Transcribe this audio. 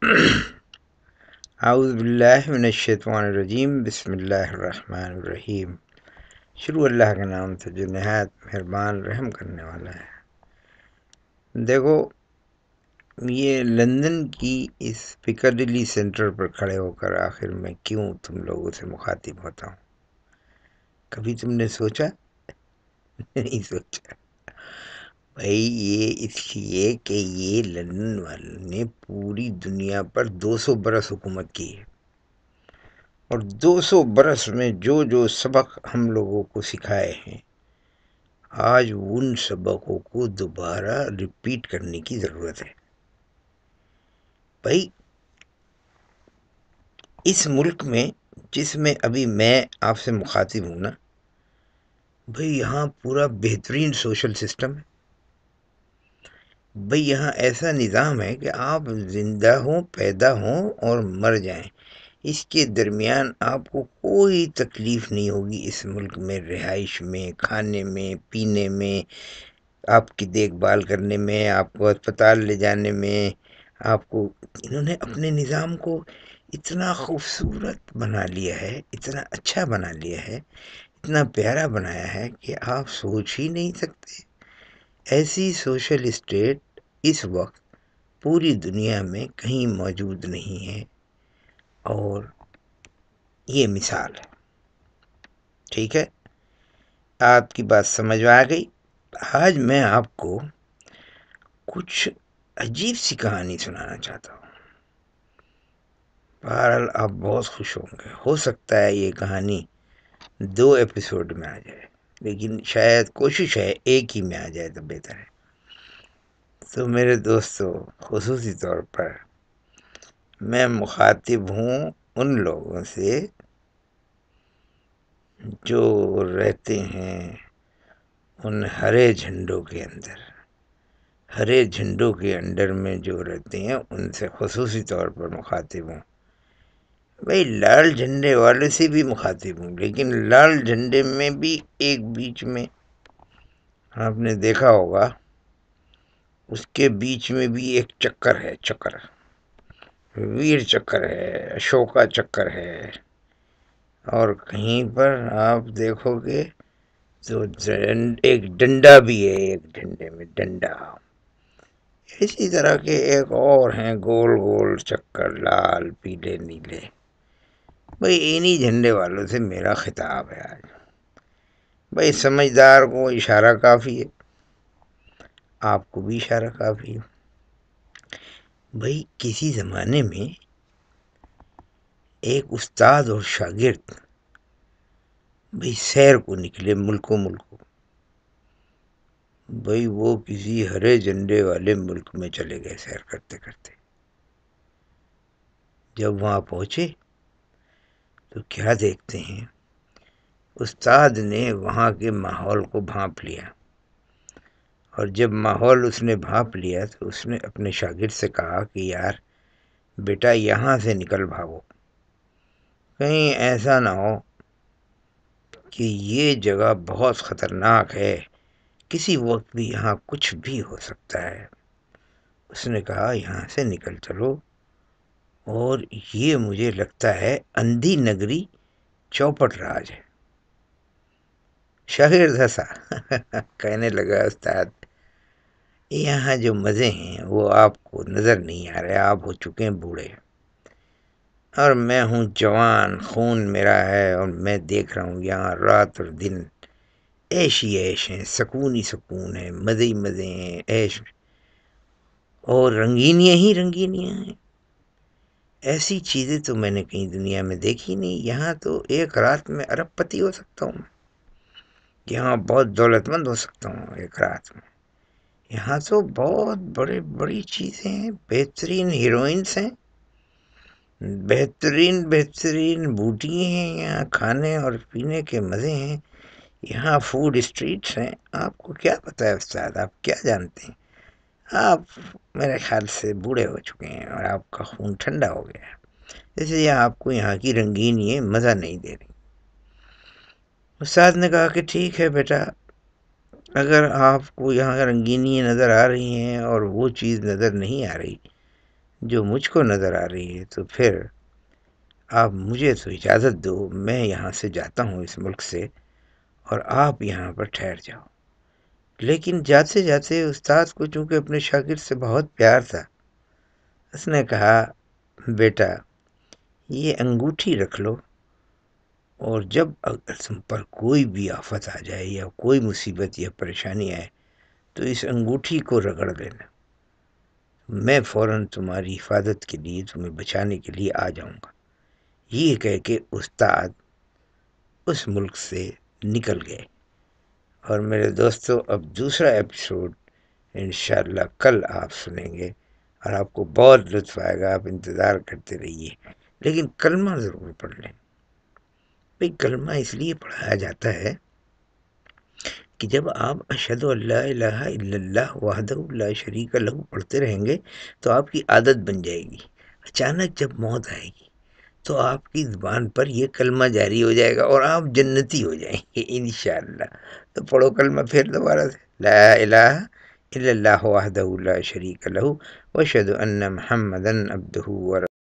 اعوذ باللہ من الشیطان الرجیم، بسم اللہ الرحمن الرحیم۔ شروع اللہ کے نام سے جو نہایت مہربان رحم کرنے والا ہے۔ دیکھو، یہ لندن کی اس پکرڈلی سینٹر پر کھڑے ہو کر آخر میں کیوں تم لوگوں سے مخاطب ہوتا ہوں؟ کبھی تم نے سوچا؟ نہیں سوچا بھائی، یہ اس لیے کہ یہ لندن والوں نے پوری دنیا پر 200 برس حکومت کی ہے، اور 200 برس میں جو سبق ہم لوگوں کو سکھائے ہیں، آج ان سبقوں کو دوبارہ ریپیٹ کرنے کی ضرورت ہے۔ بھائی، اس ملک میں جس میں ابھی میں آپ سے مخاطب ہوں نا، بھائی یہاں پورا بہترین سوشل سسٹم ہے۔ بھائی یہاں ایسا نظام ہے کہ آپ زندہ ہوں، پیدا ہوں اور مر جائیں، اس کے درمیان آپ کو کوئی تکلیف نہیں ہوگی۔ اس ملک میں رہائش میں، کھانے میں، پینے میں، آپ کی دیکھ بھال کرنے میں، آپ کو اسپتال لے جانے میں، آپ کو انہوں نے اپنے نظام کو اتنا خوبصورت بنا لیا ہے، اتنا اچھا بنا لیا ہے، اتنا پیارا بنایا ہے کہ آپ سوچ ہی نہیں سکتے۔ ایسی سوشل اسٹیٹ اس وقت پوری دنیا میں کہیں موجود نہیں ہے، اور یہ مثال ہے۔ ٹھیک ہے، آپ کی بات سمجھ میں آ گئی۔ آج میں آپ کو کچھ عجیب سی کہانی سنانا چاہتا ہوں۔ بہرحال آپ بہت خوش ہوں گے۔ ہو سکتا ہے یہ کہانی 2 ایپیسوڈ میں آ جائے، لیکن شاید کوشش ہے ایک ہی میں آ جائے تو بہتر ہے۔ تو میرے دوستو، خصوصی طور پر میں مخاطب ہوں ان لوگوں سے جو رہتے ہیں ان ہرے جھنڈوں کے اندر۔ ہرے جھنڈوں کے انڈر میں جو رہتے ہیں ان سے خصوصی طور پر مخاطب ہوں۔ بھائی لال جھنڈے والے سے بھی مخاطب ہوں، لیکن لال جھنڈے میں بھی ایک بیچ میں آپ نے دیکھا ہوگا، اس کے بیچ میں بھی ایک چکر ہے، چکر ویر چکر ہے، اشوکا چکر ہے، اور کہیں پر آپ دیکھو گے تو ایک ڈنڈا بھی ہے، ایک جھنڈے میں ڈنڈا۔ اسی طرح کے ایک اور ہیں گول گول چکر، لال، پیلے، نیلے۔ بھائی انہی جھنڈے والوں سے میرا خطاب ہے آج۔ بھائی سمجھدار کو اشارہ کافی ہے، آپ کو بھی اشارہ کافی ہے۔ بھائی کسی زمانے میں ایک استاد اور شاگرد بھائی سیر کو نکلے ملکوں۔ بھائی وہ کسی ہرے جھنڈے والے ملک میں چلے گئے سیر کرتے کرتے۔ جب وہاں پہنچے تو کیا دیکھتے ہیں، استاد نے وہاں کے ماحول کو بھانپ لیا، اور جب ماحول اس نے بھانپ لیا تو اس نے اپنے شاگرد سے کہا کہ یار بیٹا یہاں سے نکل بھاگو، کہیں ایسا نہ ہو کہ یہ جگہ بہت خطرناک ہے، کسی وقت بھی یہاں کچھ بھی ہو سکتا ہے۔ اس نے کہا یہاں سے نکل چلو، اور یہ مجھے لگتا ہے اندھی نگری چوپٹ راج ہے۔ شاگرد ہنسا، کہنے لگا استاد یہاں جو مزے ہیں وہ آپ کو نظر نہیں آ رہے، آپ ہو چکے ہیں بوڑھے، اور میں ہوں جوان، خون میرا ہے، اور میں دیکھ رہا ہوں یہاں رات اور دن عیش ہی عیش ہیں، سکون ہی سکون ہے، مزے ہی مزے ہیں، عیش اور رنگینیاں ہی رنگینیاں ہیں۔ ایسی چیزیں تو میں نے کہیں دنیا میں دیکھی نہیں۔ یہاں تو ایک رات میں ارب پتی ہو سکتا ہوں، یہاں بہت دولت مند ہو سکتا ہوں ایک رات میں۔ یہاں تو بہت بڑی چیزیں ہیں، بہترین ہیروئنس ہیں، بہترین بوٹی ہیں، یہاں کھانے اور پینے کے مزے ہیں، یہاں فوڈ اسٹریٹس ہیں۔ آپ کو کیا پتہ ہے استاد، آپ کیا جانتے ہیں؟ آپ میرے خیال سے بوڑھے ہو چکے ہیں اور آپ کا خون ٹھنڈا ہو گیا ہے، اس لیے آپ کو یہاں کی رنگینیاں مزہ نہیں دے رہی۔ استاد نے کہا کہ ٹھیک ہے بیٹا، اگر آپ کو یہاں رنگینیاں نظر آ رہی ہیں اور وہ چیز نظر نہیں آ رہی، جو مجھ کو نظر آ رہی ہے، تو پھر آپ مجھے تو اجازت دو، میں یہاں سے جاتا ہوں اس ملک سے، اور آپ یہاں پر ٹھہر جاؤ۔ لیکن جاتے جاتے استاد کو چونکہ اپنے شاگرد سے بہت پیار تھا، اس نے کہا بیٹا یہ انگوٹھی رکھ لو، اور جب اگر تم پر کوئی بھی آفت آ جائے یا کوئی مصیبت یا پریشانی آئے تو اس انگوٹھی کو رگڑ لینا، میں فوراً تمہاری حفاظت کے لیے، تمہیں بچانے کے لیے آ جاؤں گا۔ یہ کہہ کے استاد اس ملک سے نکل گئے۔ اور میرے دوستو، اب دوسرا ایپیسوڈ انشاءاللہ کل آپ سنیں گے، اور آپ کو بہت لطف آئے گا، آپ انتظار کرتے رہیے۔ لیکن کلمہ ضرور پڑھ لیں بھئی، کلمہ اس لیے پڑھایا جاتا ہے کہ جب آپ اشہد ان لا الہ الا اللہ وحدہ لا شریک لہ پڑھتے رہیں گے تو آپ کی عادت بن جائے گی۔ اچانک جب موت آئے گی تو آپ کی زبان پر یہ کلمہ جاری ہو جائے گا اور آپ جنتی ہو جائیں گے انشاءاللہ۔ تو پڑھو کلمہ پھر دوبارہ سے، لا الہ الا اللہ وحدہ لا شریک لہ واشہد ان محمدا عبدہ ورسولہ۔